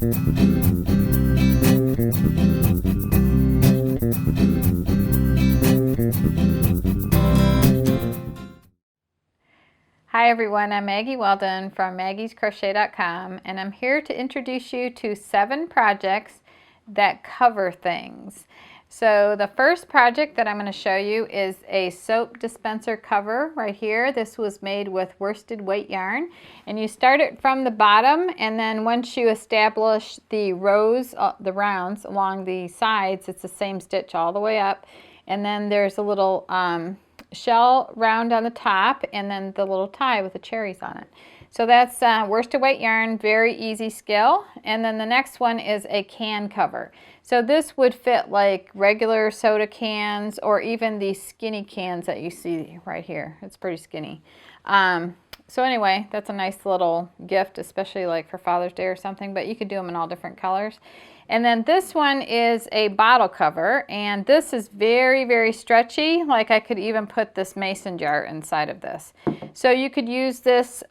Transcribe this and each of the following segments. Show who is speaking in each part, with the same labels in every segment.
Speaker 1: Hi everyone, I'm Maggie Weldon from maggiescrochet.com, and I'm here to introduce you to 7 projects that cover things. So the first project that I'm going to show you is a soap dispenser cover right here. This was made with worsted weight yarn, and you start it from the bottom, and then once you establish the rows, the rounds along the sides, it's the same stitch all the way up, and then there's a little shell round on the top, and then the little tie with the cherries on it. So that's worsted weight yarn, very easy skill. And then the next one is a can cover. So this would fit like regular soda cans or even these skinny cans that you see right here. It's pretty skinny. So anyway, that's a nice little gift, especially like for Father's Day or something, but you could do them in all different colors. And then this one is a bottle cover, and this is very, very stretchy. Like I could even put this mason jar inside of this. So you could use this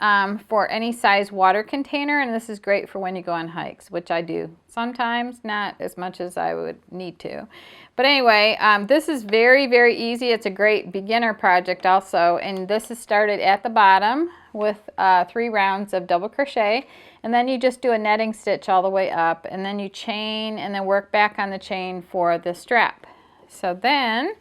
Speaker 1: for any size water container, and this is great for when you go on hikes, which I do sometimes, not as much as I would need to. But anyway, this is very, very easy. It's a great beginner project also, and this is started at the bottom with 3 rounds of double crochet, and then you just do a netting stitch all the way up, and then you chain and then work back on the chain for the strap. So then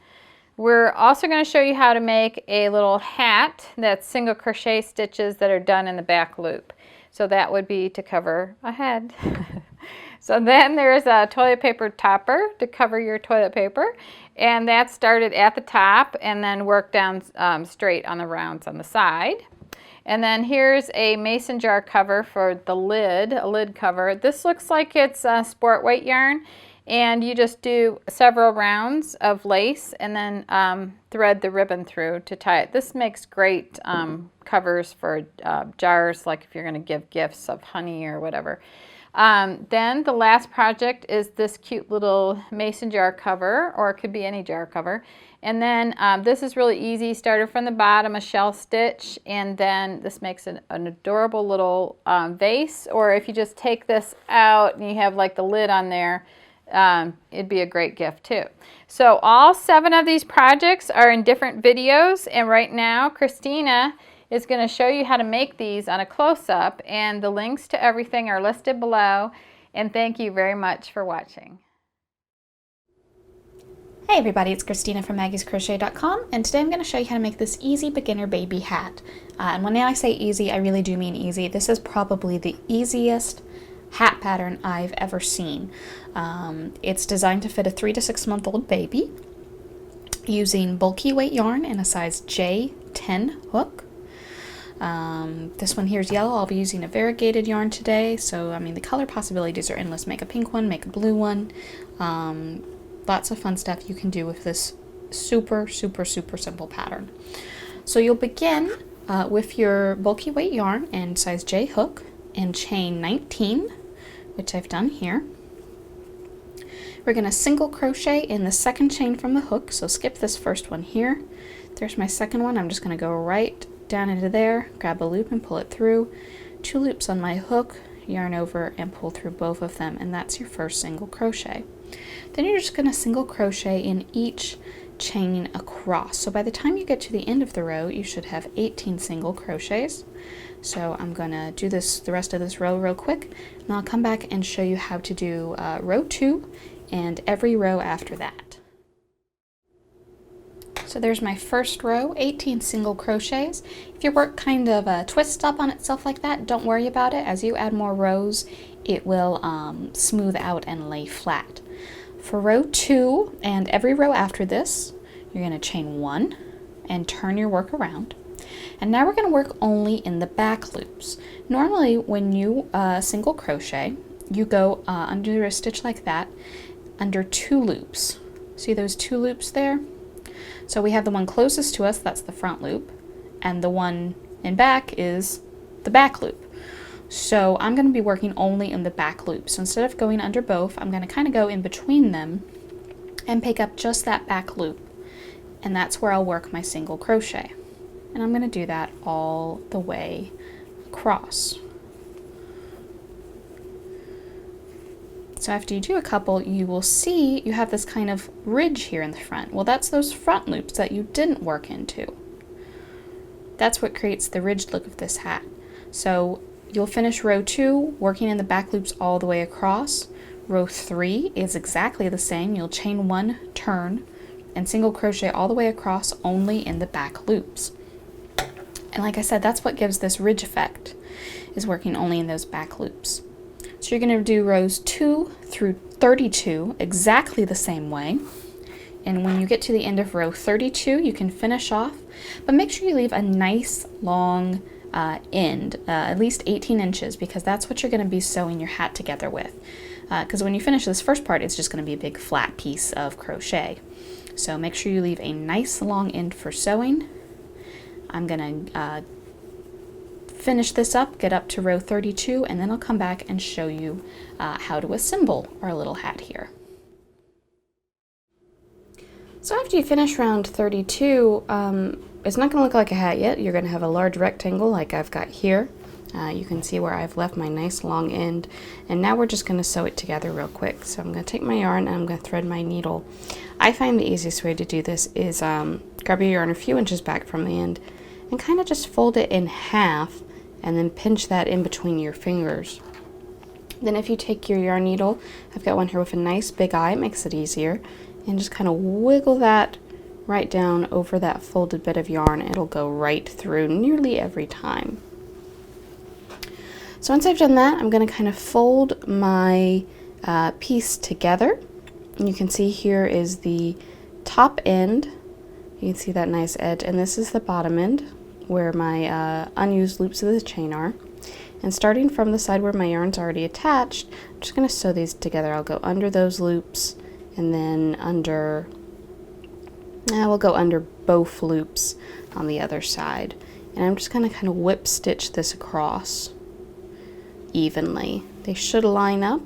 Speaker 1: we're also going to show you how to make a little hat that's single crochet stitches that are done in the back loop. So that would be to cover a head. So then there's a toilet paper topper to cover your toilet paper, and that started at the top and then worked down straight on the rounds on the side. And then here's a mason jar cover for the lid, a lid cover. This looks like it's sport weight yarn, and you just do several rounds of lace and then thread the ribbon through to tie it. This makes great covers for jars, like if you're going to give gifts of honey or whatever. Then the last project is this cute little mason jar cover, or it could be any jar cover. And then this is really easy. Started from the bottom, a shell stitch, and then this makes an adorable little vase. Or if you just take this out and you have like the lid on there, it'd be a great gift too. So all 7 of these projects are in different videos, and right now Christina is going to show you how to make these on a close-up, and the links to everything are listed below. And thank you very much for watching.
Speaker 2: Hey everybody, it's Christina from maggiescrochet.com, and today I'm going to show you how to make this easy beginner baby hat. And when I say easy, I really do mean easy. This is probably the easiest hat pattern I've ever seen. It's designed to fit a 3 to 6 month old baby using bulky weight yarn in a size J10 hook. This one here is yellow. I'll be using a variegated yarn today, so I mean the color possibilities are endless. Make a pink one, make a blue one. Lots of fun stuff you can do with this super simple pattern. So you'll begin with your bulky weight yarn and size J hook and chain 19, which I've done here. We're going to single crochet in the second chain from the hook, so skip this first one here. There's my second one. I'm just going to go right down into there, grab a loop and pull it through. 2 loops on my hook, yarn over and pull through both of them, and that's your first single crochet. Then you're just going to single crochet in each chain across. So by the time you get to the end of the row, you should have 18 single crochets. So I'm going to do this, the rest of this row real quick, and I'll come back and show you how to do row 2 and every row after that. So there's my first row, 18 single crochets. If your work kind of twists up on itself like that, don't worry about it. As you add more rows, it will smooth out and lay flat. For row 2 and every row after this, you're going to chain 1 and turn your work around. And now we're going to work only in the back loops. Normally when you single crochet, you go under a stitch like that, under 2 loops. See those 2 loops there? So we have the one closest to us, that's the front loop, and the one in back is the back loop. So I'm going to be working only in the back loop. So instead of going under both, I'm going to kind of go in between them and pick up just that back loop. And that's where I'll work my single crochet. And I'm going to do that all the way across. So after you do a couple, you will see you have this kind of ridge here in the front. Well, that's those front loops that you didn't work into. That's what creates the ridged look of this hat. So you'll finish row 2 working in the back loops all the way across. Row 3 is exactly the same. You'll chain 1, turn, and single crochet all the way across, only in the back loops. And like I said, that's what gives this ridge effect, is working only in those back loops. So you're going to do rows 2 through 32 exactly the same way. And when you get to the end of row 32, you can finish off, but make sure you leave a nice long end, at least 18 inches, because that's what you're going to be sewing your hat together with. Because when you finish this first part, it's just going to be a big flat piece of crochet. So make sure you leave a nice long end for sewing. I'm going to finish this up, get up to row 32, and then I'll come back and show you how to assemble our little hat here. So after you finish round 32, it's not going to look like a hat yet. You're going to have a large rectangle like I've got here. You can see where I've left my nice long end, and now we're just going to sew it together real quick. So I'm going to take my yarn and I'm going to thread my needle. I find the easiest way to do this is grab your yarn a few inches back from the end and kind of just fold it in half and then pinch that in between your fingers. Then if you take your yarn needle, I've got one here with a nice big eye, it makes it easier, and just kind of wiggle that right down over that folded bit of yarn. It'll go right through nearly every time. So once I've done that, I'm going to kind of fold my piece together. And you can see here is the top end. You can see that nice edge, and this is the bottom end where my unused loops of the chain are. And starting from the side where my yarn's already attached, I'm just going to sew these together. I'll go under those loops, and then under, we'll go under both loops on the other side. And I'm just going to kind of whip stitch this across evenly. They should line up,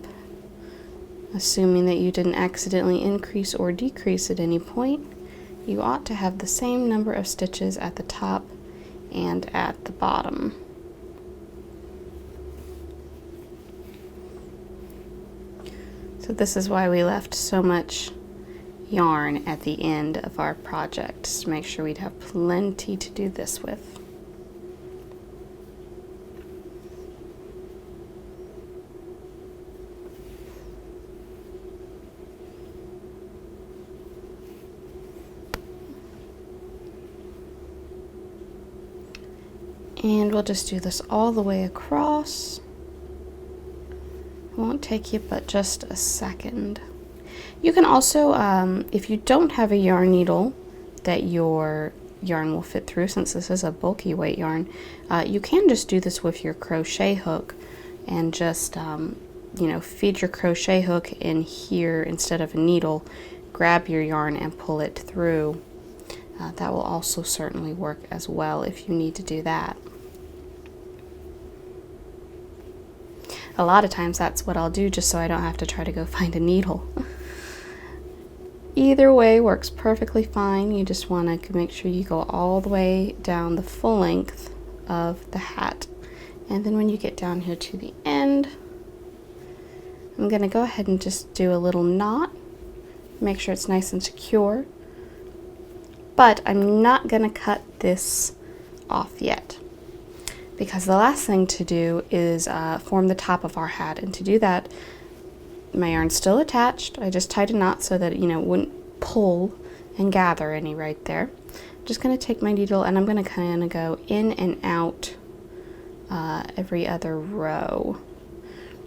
Speaker 2: assuming that you didn't accidentally increase or decrease at any point. You ought to have the same number of stitches at the top and at the bottom. So this is why we left so much yarn at the end of our project, just to make sure we'd have plenty to do this with. And we'll just do this all the way across. It won't take you but just a second. You can also, if you don't have a yarn needle that your yarn will fit through, since this is a bulky weight yarn, you can just do this with your crochet hook and just, you know, feed your crochet hook in here instead of a needle, grab your yarn and pull it through. That will also certainly work as well if you need to do that. A lot of times that's what I'll do just so I don't have to try to go find a needle. Either way works perfectly fine. You just want to make sure you go all the way down the full length of the hat. And then when you get down here to the end, I'm going to go ahead and just do a little knot. Make sure it's nice and secure. But I'm not going to cut this off yet, because the last thing to do is form the top of our hat. And to do that, my yarn's still attached. I just tied a knot so that, you know, it wouldn't pull and gather any right there. I'm just going to take my needle and I'm going to kind of go in and out every other row.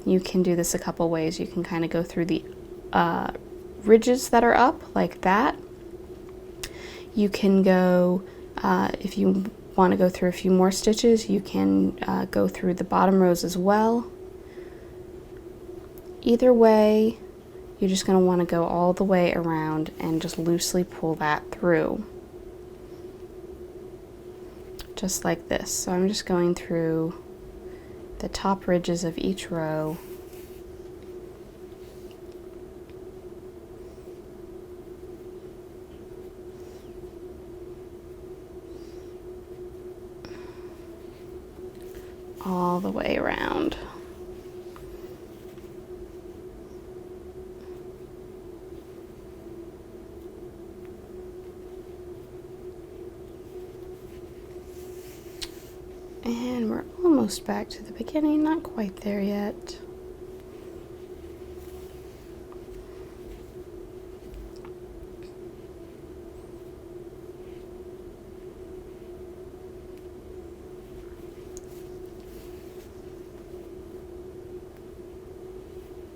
Speaker 2: You can do this a couple ways. You can kind of go through the ridges that are up like that. You can go, if you want to go through a few more stitches, you can go through the bottom rows as well. Either way, you're just going to want to go all the way around and just loosely pull that through. Just like this. So I'm just going through the top ridges of each row. All the way around. almost back to the beginning, not quite there yet.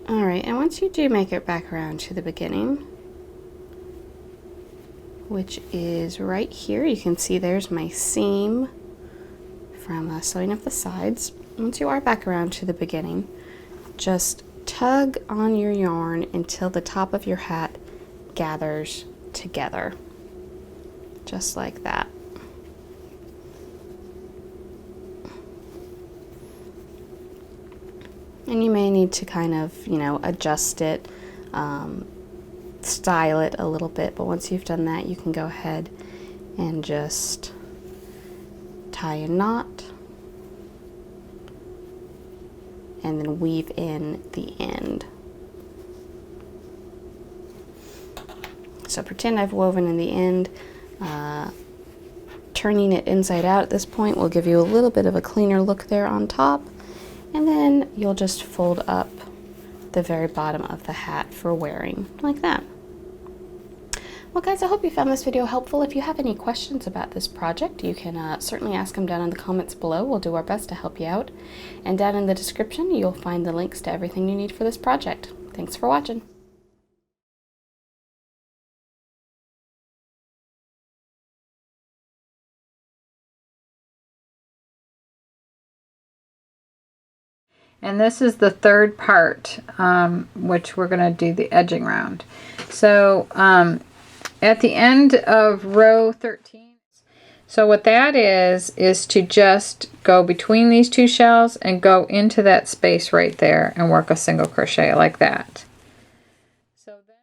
Speaker 2: Alright, and once you do make it back around to the beginning, which is right here, you can see there's my seam from sewing up the sides. Once you are back around to the beginning, just tug on your yarn until the top of your hat gathers together, just like that. And you may need to kind of, you know, adjust it, style it a little bit, but once you've done that, you can go ahead and just tie a knot and then weave in the end. So pretend I've woven in the end. Turning it inside out at this point will give you a little bit of a cleaner look there on top. And then you'll just fold up the very bottom of the hat for wearing, like that. Well guys, I hope you found this video helpful. If you have any questions about this project, you can certainly ask them down in the comments below. We'll do our best to help you out. And down in the description, you'll find the links to everything you need for this project. Thanks for watching.
Speaker 1: And this is the third part, which we're going to do the edging round. So at the end of row 13, so what that is to just go between these two shells and go into that space right there and work a single crochet like that. So then